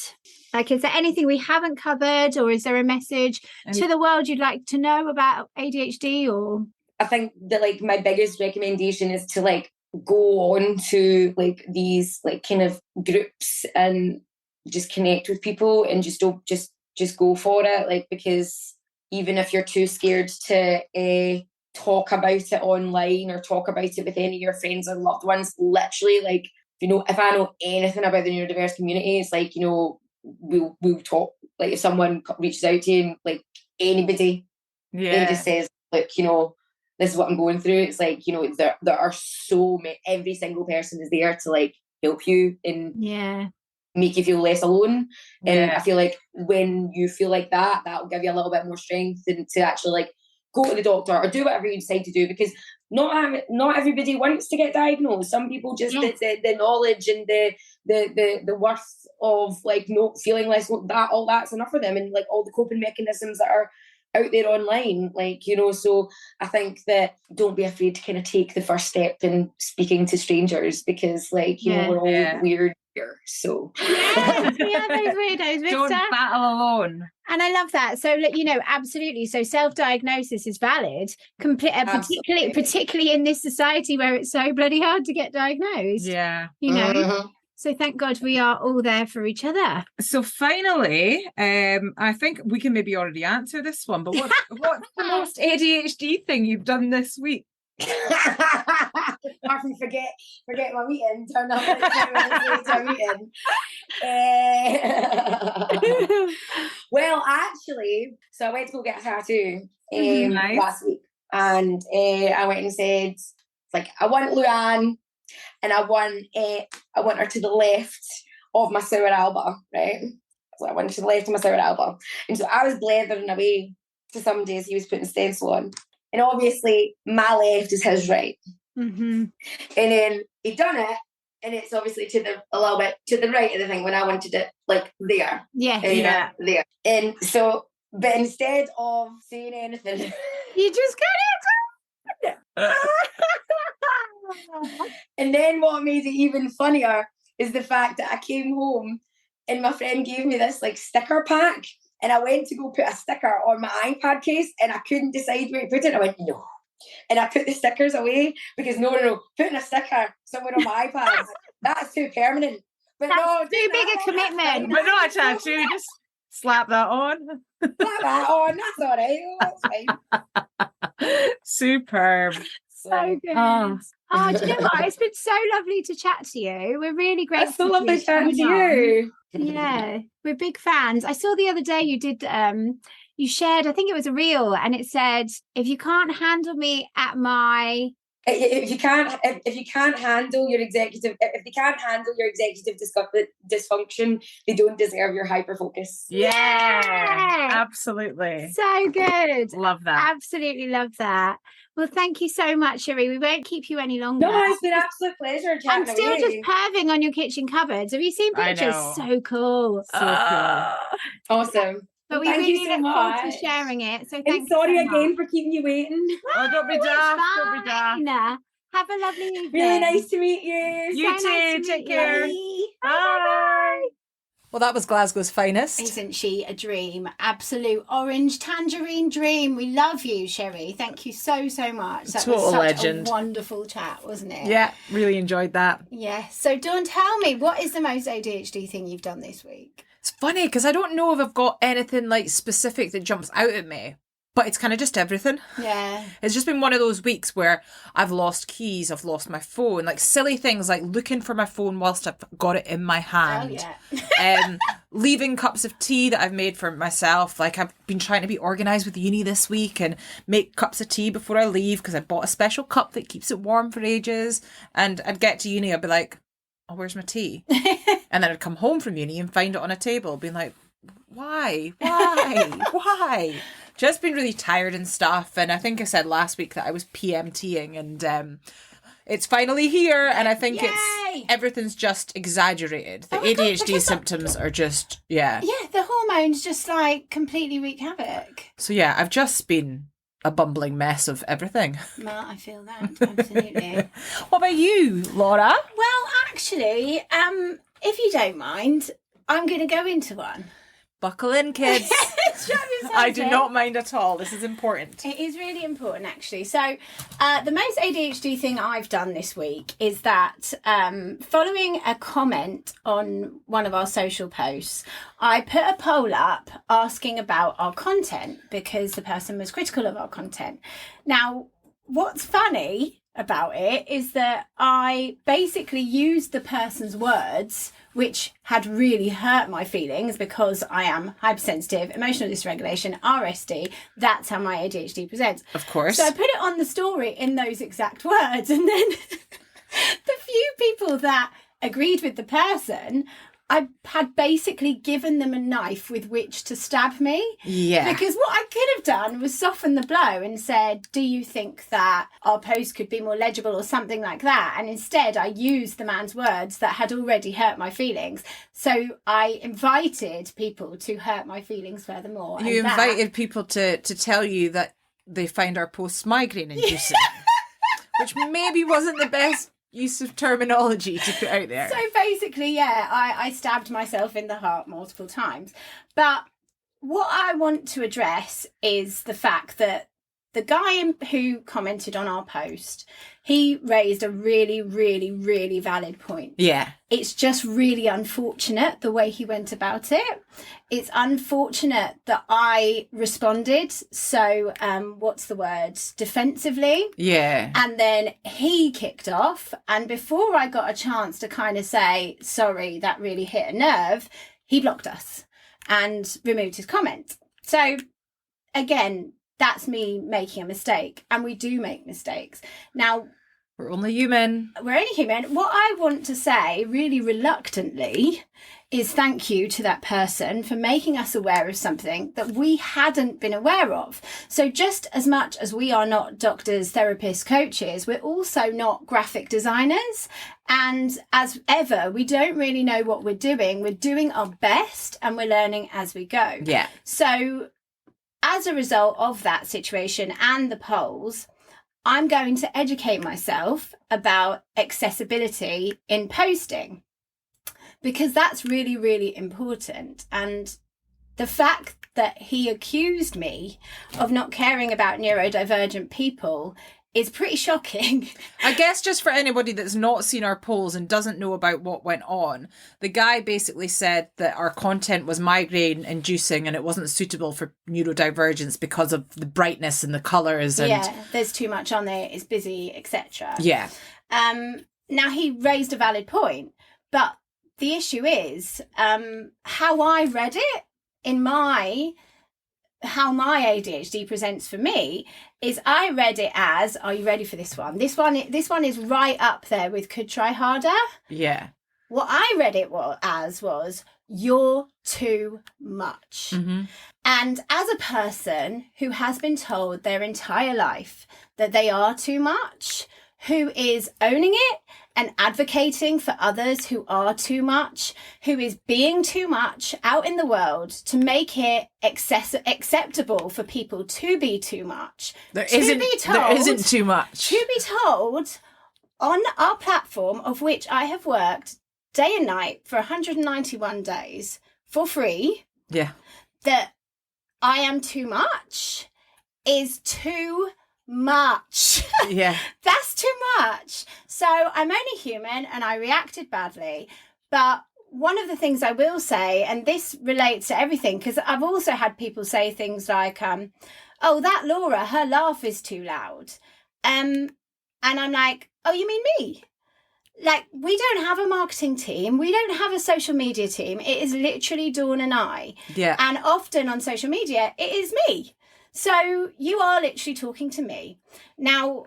Like, is there anything we haven't covered, or is there a message to the world you'd like to know about ADHD? Or I think that like my biggest recommendation is to like go on to like these like kind of groups and just connect with people, and just don't just go for it. Like, because even if you're too scared to talk about it online or talk about it with any of your friends or loved ones, literally like if I know anything about the neurodiverse community, it's like, we'll talk. Like if someone reaches out to you, like anybody, and just says, look, this is what I'm going through. It's like, there are so many, every single person is there to like help you and make you feel less alone. And I feel like when you feel like that will give you a little bit more strength and to actually like go to the doctor or do whatever you decide to do, because not everybody wants to get diagnosed. Some people just the knowledge and the worth of like not feeling less, that all that's enough for them, and like all the coping mechanisms that are out there online, like, so I think that don't be afraid to kind of take the first step in speaking to strangers, because like we're all weird here, so those weirdos. Don't battle alone. And I love that. So, absolutely. So self-diagnosis is valid, particularly in this society where it's so bloody hard to get diagnosed. Yeah. So thank God we are all there for each other. So finally, I think we can maybe already answer this one, but what's the most ADHD thing you've done this week? I can forget my meeting, turn up at my meeting. Well, actually, so I went to go get a tattoo last week, and I went and said, like, I want Luann, and I want her to the left of my sour alba, right? So I went to the left of my sour alba, and so I was blethering away to some days he was putting stencil on. And obviously, my left is his right. Mm-hmm. And then he'd done it, and it's obviously a little bit to the right of the thing when I wanted it, like, there. Yeah. There. And so, but instead of saying anything... You just got it! And then what made it even funnier is the fact that I came home and my friend gave me this, like, sticker pack. And I went to go put a sticker on my iPad case, and I couldn't decide where to put it. I went, no. And I put the stickers away because no, putting a sticker somewhere on my iPad, that's too permanent. But that's too big a commitment. But not a tattoo, just slap that on. Slap that on, that's all right. That's fine. Superb. So good. Oh, do you know what? It's been so lovely to chat to you. We're really grateful. It's so lovely chatting to you. Yeah, we're big fans. I saw the other day you did you shared, I think it was a reel, and it said, if you can't handle me at my if you can't handle your executive dysfunction, they don't deserve your hyper focus. Yeah, absolutely. So good. Love that. Absolutely love that. Well, thank you so much, Sheri. We won't keep you any longer. No, it's been an absolute pleasure chatting. I'm still just perving on your kitchen cupboards. Have you seen pictures? So cool. So cool. Awesome. But we really look forward to sharing it. So thanks. Sorry again for keeping you waiting. Oh, don't be daft. Don't be daft. Have a lovely evening. Really nice to meet you. You too. Nice Take care. Bye. Well, that was Glasgow's finest. Isn't she a dream? Absolute orange tangerine dream. We love you, Sheri. Thank you so much. That Total was such legend. a wonderful chat, wasn't it? Yeah, really enjoyed that. Yeah. So Dawn, tell me, what is the most ADHD thing you've done this week? It's funny because I don't know if I've got anything like specific that jumps out at me, but it's kind of just everything. Yeah. It's just been one of those weeks where I've lost keys, I've lost my phone, like silly things like looking for my phone whilst I've got it in my hand. Oh, yeah. Leaving cups of tea that I've made for myself. Like I've been trying to be organised with uni this week and make cups of tea before I leave because I bought a special cup that keeps it warm for ages. And I'd get to uni, I'd be like, oh, where's my tea? And then I'd come home from uni and find it on a table, being like, why? Just been really tired and stuff. And I think I said last week that I was PMTing, and it's finally here. And I think everything's just exaggerated. The ADHD symptoms are just, Yeah, the hormones just like completely wreak havoc. So yeah, I've just been a bumbling mess of everything. Well, I feel that, absolutely. What about you, Laura? Well, actually, if you don't mind, I'm going to go into one. Buckle in, kids. I do not mind at all. This is important. It is really important, actually. So the most ADHD thing I've done this week is that following a comment on one of our social posts, I put a poll up asking about our content because the person was critical of our content. Now, what's funny about it is that I basically used the person's words, which had really hurt my feelings because I am hypersensitive, emotional dysregulation, RSD. That's how my ADHD presents. Of course. So I put it on the story in those exact words. And then the few people that agreed with the person, I had basically given them a knife with which to stab me. Yeah. Because what I could have done was soften the blow and said, do you think that our post could be more legible or something like that? And instead I used the man's words that had already hurt my feelings. So I invited people to hurt my feelings furthermore. You invited people to tell you that they find our posts migraine inducing, which maybe wasn't the best use of terminology to put out there. So basically, yeah, I stabbed myself in the heart multiple times. But what I want to address is the fact that the guy who commented on our post, he raised a really, really, really valid point. Yeah. It's just really unfortunate the way he went about it. It's unfortunate that I responded so, defensively. Yeah. And then he kicked off. And before I got a chance to kind of say, sorry, that really hit a nerve, he blocked us and removed his comment. So again, that's me making a mistake. And we do make mistakes. Now, we're only human. We're only human. What I want to say, really reluctantly, is thank you to that person for making us aware of something that we hadn't been aware of. So just as much as we are not doctors, therapists, coaches, we're also not graphic designers. And as ever, we don't really know what we're doing. We're doing our best and we're learning as we go. Yeah. So as a result of that situation and the polls, I'm going to educate myself about accessibility in posting because that's really, really important. And the fact that he accused me of not caring about neurodivergent people is pretty shocking. I guess just for anybody that's not seen our polls and doesn't know about what went on, the guy basically said that our content was migraine inducing and it wasn't suitable for neurodivergence because of the brightness and the colours. And yeah, there's too much on there, it's busy, etc. Yeah. Now he raised a valid point, but the issue is how I read it in how my ADHD presents for me is I read it as, are you ready for this one? This one is right up there with could try harder. Yeah. What I read it was you're too much. Mm-hmm. And as a person who has been told their entire life that they are too much, who is owning it and advocating for others who are too much, who is being too much out in the world to make it acceptable for people to be too much. There isn't too much. To be told on our platform, of which I have worked day and night for 191 days for free. Yeah. That I am too much is too much. Yeah. That's too much. So I'm only human and I reacted badly. But one of the things I will say, and this relates to everything, because I've also had people say things like, oh, that Laura, her laugh is too loud. And I'm like, oh, you mean me? Like, we don't have a marketing team. We don't have a social media team. It is literally Dawn and I. Yeah. And often on social media, it is me. So you are literally talking to me. Now,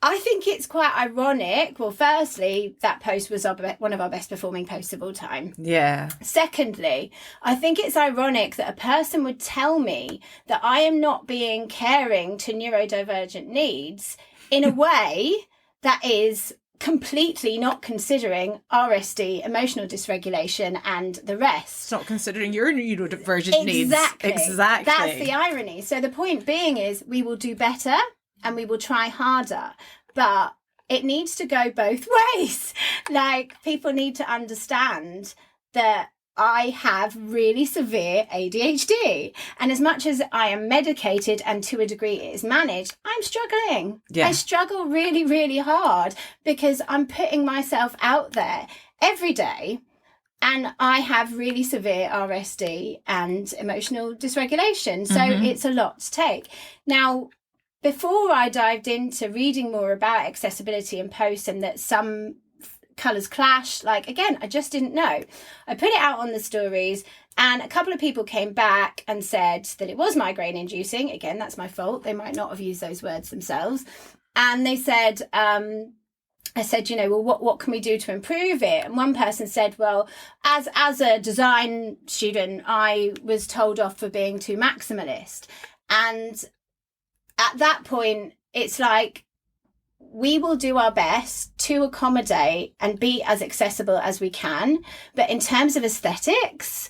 I think it's quite ironic. Well, firstly, that post was one of our best performing posts of all time. Yeah. Secondly, I think it's ironic that a person would tell me that I am not being caring to neurodivergent needs in a way that is completely not considering RSD, emotional dysregulation, and the rest. It's not considering your neurodivergent needs. Exactly. That's the irony. So the point being is we will do better and we will try harder, but it needs to go both ways. Like, people need to understand that I have really severe ADHD. And as much as I am medicated and to a degree it is managed, I'm struggling. Yeah. I struggle really, really hard because I'm putting myself out there every day. And I have really severe RSD and emotional dysregulation. So it's a lot to take. Now, before I dived into reading more about accessibility and posts and that some colours clash, like, again, I just didn't know. I put it out on the stories and a couple of people came back and said that it was migraine inducing. Again, that's my fault. They might not have used those words themselves. And they said, I said, you know, well, what can we do to improve it? And one person said, well, as a design student, I was told off for being too maximalist. And at that point, it's like, we will do our best to accommodate and be as accessible as we can. But in terms of aesthetics,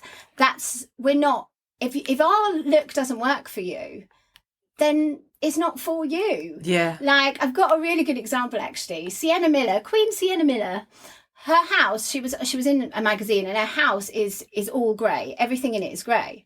we're not, if our look doesn't work for you, then it's not for you. Yeah. Like, I've got a really good example, actually. Queen Sienna Miller, her house, she was in a magazine, and her house is all grey. Everything in it is grey.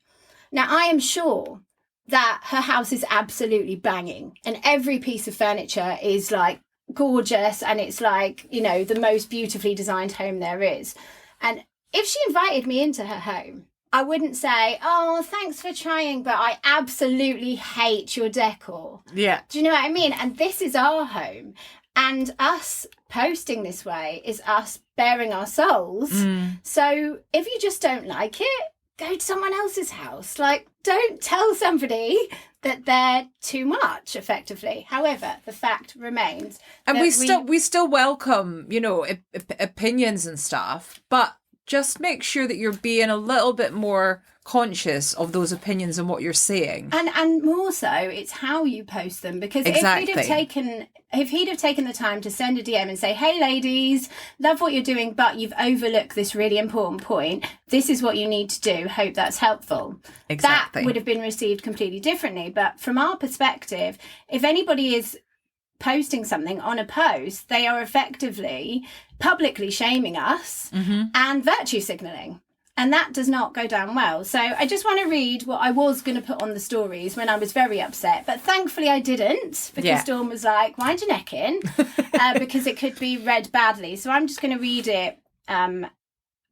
Now, I am sure that her house is absolutely banging, and every piece of furniture is like gorgeous, and it's like, you know, the most beautifully designed home there is. And if she invited me into her home, I wouldn't say, oh, thanks for trying, but I absolutely hate your decor. Yeah. Do you know what I mean? And this is our home. And us posting this way is us bearing our souls. So if you just don't like it, go to someone else's house. Like, don't tell somebody that they're too much, effectively. However, the fact remains. And we still welcome, you know, opinions and stuff, but just make sure that you're being a little bit more conscious of those opinions and what you're saying. And more so, it's how you post them. Because Exactly. if he'd have taken the time to send a DM and say, hey ladies, love what you're doing, but you've overlooked this really important point. This is what you need to do. Hope that's helpful. Exactly. That would have been received completely differently. But from our perspective, if anybody is posting something on a post, they are effectively publicly shaming us and virtue signalling. And that does not go down well. So I just want to read what I was going to put on the stories when I was very upset. But thankfully I didn't, because Dawn was like, wind your neck in, because it could be read badly. So I'm just going to read it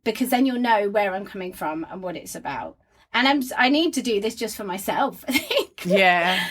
because then you'll know where I'm coming from and what it's about. And I need to do this just for myself, I think. Yeah.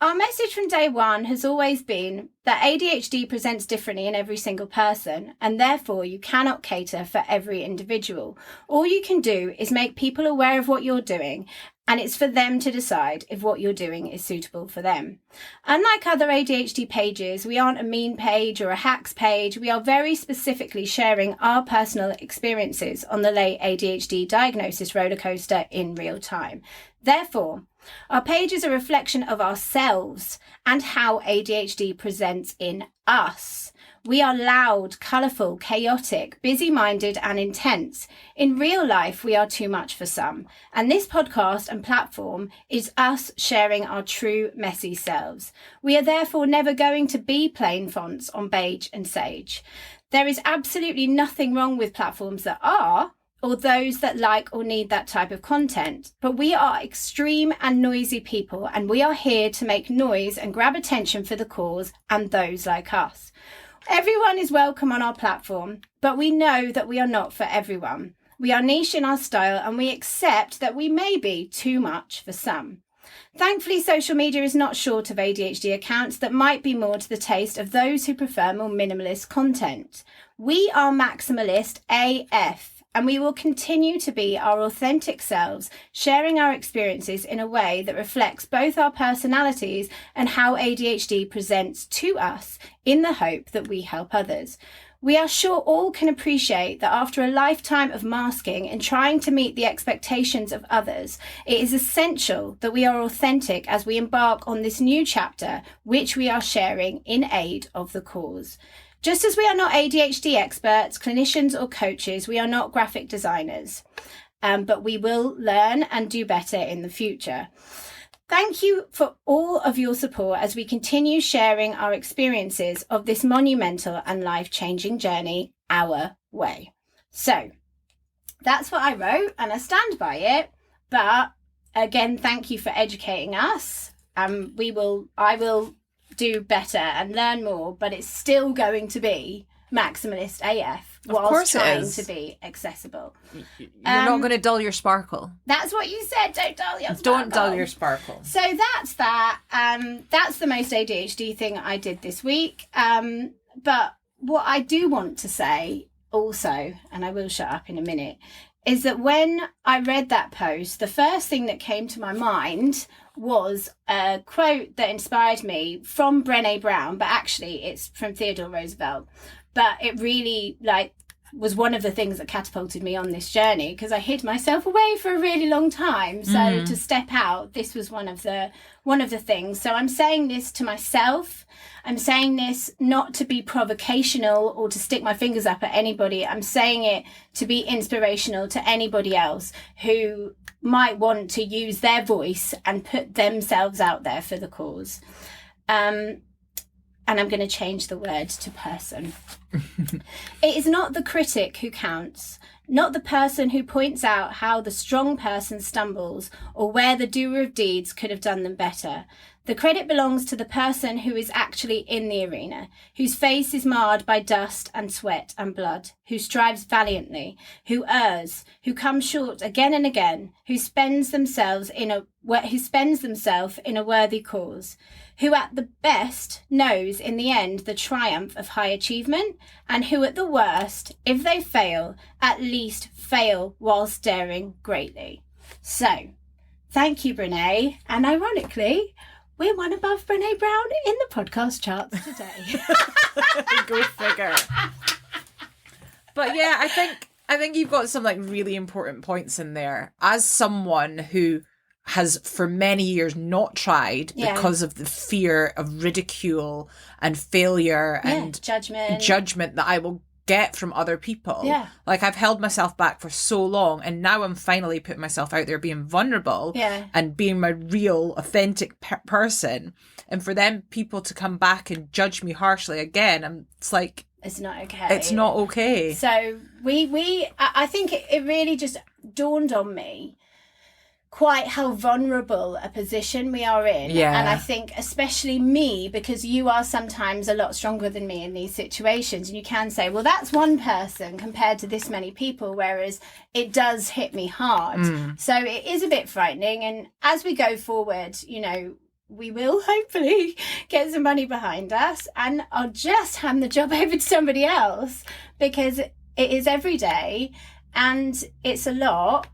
Our message from day one has always been that ADHD presents differently in every single person, and therefore you cannot cater for every individual. All you can do is make people aware of what you're doing, and it's for them to decide if what you're doing is suitable for them. Unlike other ADHD pages, we aren't a meme page or a hacks page. We are very specifically sharing our personal experiences on the late ADHD diagnosis rollercoaster in real time. Therefore, our page is a reflection of ourselves and how ADHD presents in us. We are loud, colourful, chaotic, busy-minded and intense. In real life, we are too much for some. And this podcast and platform is us sharing our true messy selves. We are therefore never going to be plain fonts on beige and sage. There is absolutely nothing wrong with platforms that are, or those that like or need that type of content. But we are extreme and noisy people, and we are here to make noise and grab attention for the cause and those like us. Everyone is welcome on our platform, but we know that we are not for everyone. We are niche in our style, and we accept that we may be too much for some. Thankfully, social media is not short of ADHD accounts that might be more to the taste of those who prefer more minimalist content. We are maximalist AF. And we will continue to be our authentic selves, sharing our experiences in a way that reflects both our personalities and how ADHD presents to us, in the hope that we help others. We are sure all can appreciate that after a lifetime of masking and trying to meet the expectations of others, it is essential that we are authentic as we embark on this new chapter, which we are sharing in aid of the cause. Just as we are not ADHD experts, clinicians or coaches, we are not graphic designers, but we will learn and do better in the future. Thank you for all of your support as we continue sharing our experiences of this monumental and life-changing journey our way. So that's what I wrote, and I stand by it. But again, thank you for educating us. I will do better and learn more, but it's still going to be maximalist AF Of course whilst it trying is. to be accessible. You're not going to dull your sparkle. That's what you said. Don't dull your Don't dull sparkle. your sparkle. So that's that. That's the most ADHD thing I did this week. But what I do want to say also, and I will shut up in a minute, is that when I read that post, the first thing that came to my mind was a quote that inspired me from Brené Brown, but actually it's from Theodore Roosevelt. But it really was one of the things that catapulted me on this journey, because I hid myself away for a really long time. So to step out, this was one of the things. So I'm saying this to myself. I'm saying this not to be provocational or to stick my fingers up at anybody. I'm saying it to be inspirational to anybody else who might want to use their voice and put themselves out there for the cause. And I'm going to change the word to person. It is not the critic who counts, not the person who points out how the strong person stumbles or where the doer of deeds could have done them better. The credit belongs to the person who is actually in the arena, whose face is marred by dust and sweat and blood, who strives valiantly, who errs, who comes short again and again, who spends themselves in a worthy cause, who at the best knows in the end the triumph of high achievement, and who at the worst, if they fail, at least fail whilst daring greatly. So, thank you, Brené, and ironically, we're one above Brené Brown in the podcast charts today. Go figure. But yeah, I think you've got some really important points in there. As someone who has for many years not tried because of the fear of ridicule and failure and judgment that I will get from other people. Yeah. I've held myself back for so long, and now I'm finally putting myself out there being vulnerable and being my real authentic person, and for them people to come back and judge me harshly again, it's not okay. It's not okay. So I think it really just dawned on me quite how vulnerable a position we are in. Yeah. And I think especially me, because you are sometimes a lot stronger than me in these situations, and you can say, well, that's one person compared to this many people, whereas it does hit me hard. So it is a bit frightening. And as we go forward, we will hopefully get some money behind us, and I'll just hand the job over to somebody else, because it is every day and it's a lot.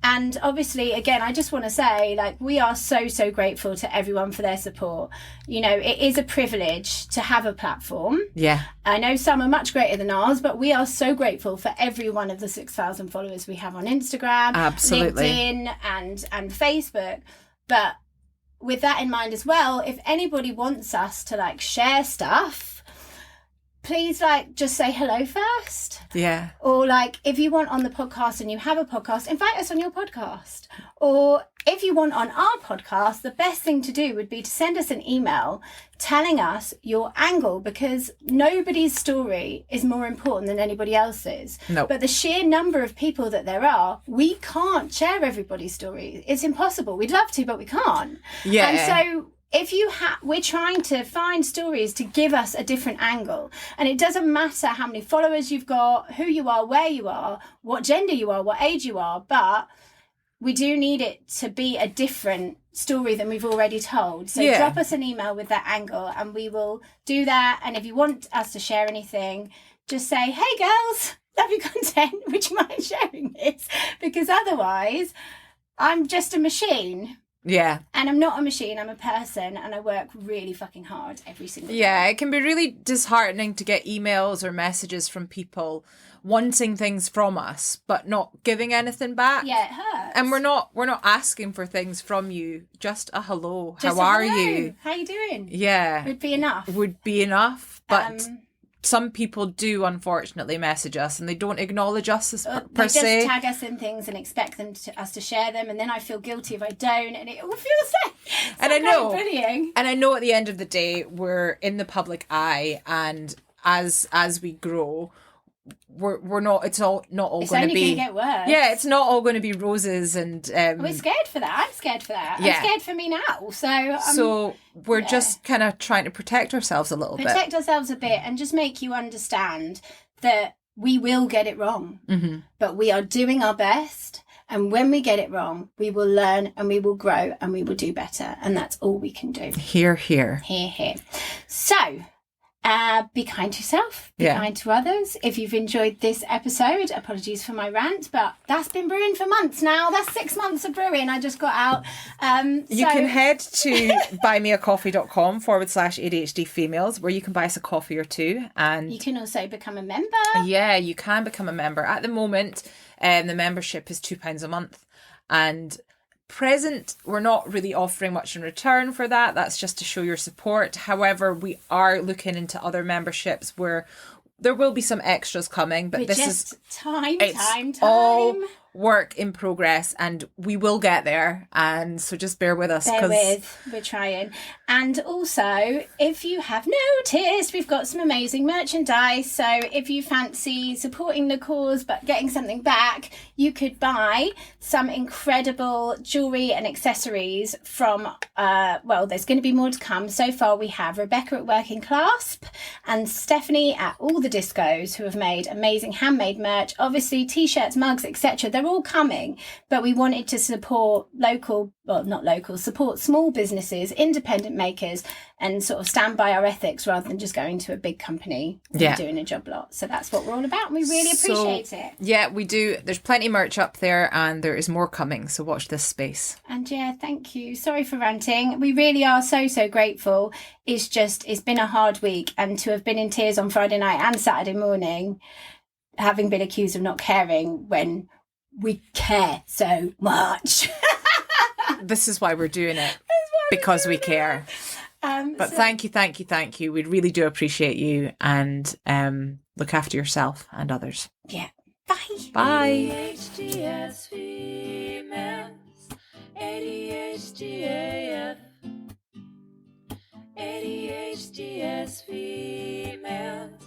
And obviously, again, I just want to say, we are so, so grateful to everyone for their support. It is a privilege to have a platform. Yeah. I know some are much greater than ours, but we are so grateful for every one of the 6,000 followers we have on Instagram, Absolutely. LinkedIn and Facebook. But with that in mind as well, if anybody wants us to share stuff, please just say hello first. Yeah. Or if you want on the podcast and you have a podcast, invite us on your podcast. Or if you want on our podcast, the best thing to do would be to send us an email telling us your angle, because nobody's story is more important than anybody else's. No. But the sheer number of people that there are, we can't share everybody's story. It's impossible. We'd love to, but we can't. Yeah. And so if we're trying to find stories to give us a different angle, and it doesn't matter how many followers you've got, who you are, where you are, what gender you are, what age you are, but we do need it to be a different story than we've already told. So drop us an email with that angle and we will do that. And if you want us to share anything, just say, hey girls, love your content, would you mind sharing this? Because otherwise I'm just a machine. Yeah. And I'm not a machine, I'm a person, and I work really fucking hard every single day. Yeah, it can be really disheartening to get emails or messages from people wanting things from us but not giving anything back. Yeah, it hurts. And we're not asking for things from you, just a hello. Just How are hello. you? How you doing? Yeah. Would be enough. Would be enough, but some people do unfortunately message us and they don't acknowledge us as per se. They just tag us in things and expect us to share them, and then I feel guilty if I don't, and it all feels like and I know, bullying. And I know at the end of the day we're in the public eye, and as we grow, we're not. It's not all It's going to only be. going to get worse. Yeah, it's not all going to be roses and. We're scared for that. I'm scared for that. Yeah. I'm scared for me now. So we're just kind of trying to protect ourselves a little bit. Protect ourselves a bit and just make you understand that we will get it wrong, but we are doing our best. And when we get it wrong, we will learn and we will grow and we will do better. And that's all we can do. Hear, hear. Hear, hear. So, be kind to yourself. Be kind to others. If you've enjoyed this episode, apologies for my rant, but that's been brewing for months now. That's 6 months of brewing I just got out. You can head to buymeacoffee.com/ADHD females, where you can buy us a coffee or two. And you can also become a member. Yeah, you can become a member. At the moment, the membership is £2 a month. And present, we're not really offering much in return for that. That's just to show your support. However, we are looking into other memberships where there will be some extras coming, but this is time. all work in progress, and we will get there. And so just bear with us. We're trying. And also, if you have noticed, we've got some amazing merchandise. So if you fancy supporting the cause but getting something back, you could buy some incredible jewellery and accessories from, there's going to be more to come. So far we have Rebecca at Working Clasp and Stephanie at All the Discos, who have made amazing handmade merch. Obviously, t-shirts, mugs, etc. They're all coming, but we wanted to support support small businesses, independent makers, and sort of stand by our ethics rather than just going to a big company and doing a job lot. So that's what we're all about, and we really appreciate it. Yeah, we do. There's plenty of merch up there, and there is more coming, so watch this space. And thank you. Sorry for ranting. We really are so grateful. It's been a hard week, and to have been in tears on Friday night and Saturday morning, having been accused of not caring when we care so much. This is why we're doing it, because we care. But thank you. We really do appreciate you, and look after yourself and others. Yeah. Bye. Bye. ADHD females, ADHD AF, ADHD females.